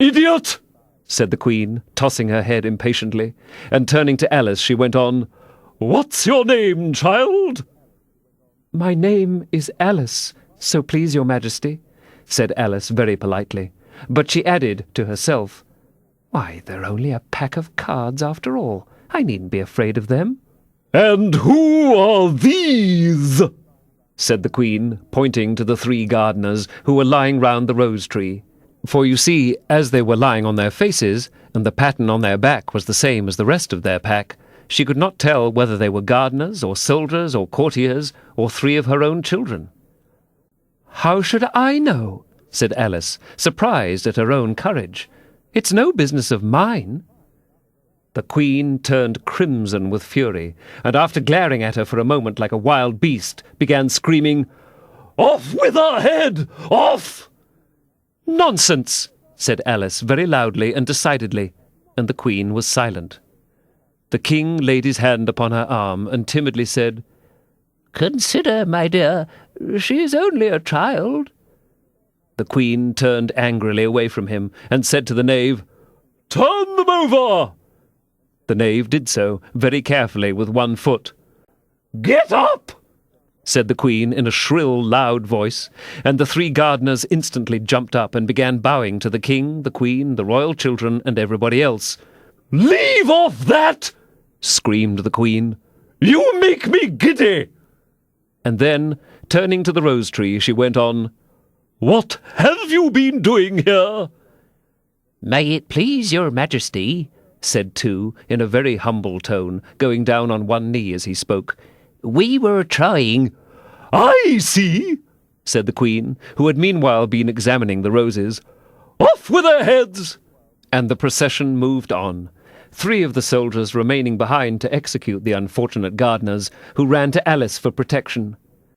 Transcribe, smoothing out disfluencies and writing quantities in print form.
"Idiot!" said the Queen, tossing her head impatiently, and turning to Alice she went on, "What's your name, child?" "My name is Alice, so please your Majesty," said Alice very politely, but she added to herself, "Why, they're only a pack of cards after all. I needn't be afraid of them." "And who are these?" said the Queen, pointing to the 3 gardeners who were lying round the rose-tree. For you see, as they were lying on their faces, and the pattern on their back was the same as the rest of their pack, she could not tell whether they were gardeners, or soldiers, or courtiers, or 3 of her own children. "How should I know?" said Alice, surprised at her own courage. "It's no business of mine." The Queen turned crimson with fury, and after glaring at her for a moment like a wild beast, began screaming, "Off with her head! Off!" "Nonsense!" said Alice very loudly and decidedly, and the Queen was silent. The King laid his hand upon her arm and timidly said, "Consider, my dear, she is only a child." The Queen turned angrily away from him and said to the Knave, "Turn them over!" The Knave did so, very carefully, with one foot. "Get up!" said the Queen in a shrill, loud voice, and the 3 gardeners instantly jumped up and began bowing to the King, the Queen, the royal children, and everybody else. "Leave off that!" screamed the Queen. "You make me giddy!" And then, turning to the rose-tree, she went on, "What have you been doing here?" "May it please your Majesty," said 2, in a very humble tone, going down on one knee as he spoke, "we were trying—" "I see," said the Queen, who had meanwhile been examining the roses. "Off with their heads!" And the procession moved on, 3 of the soldiers remaining behind to execute the unfortunate gardeners, who ran to Alice for protection.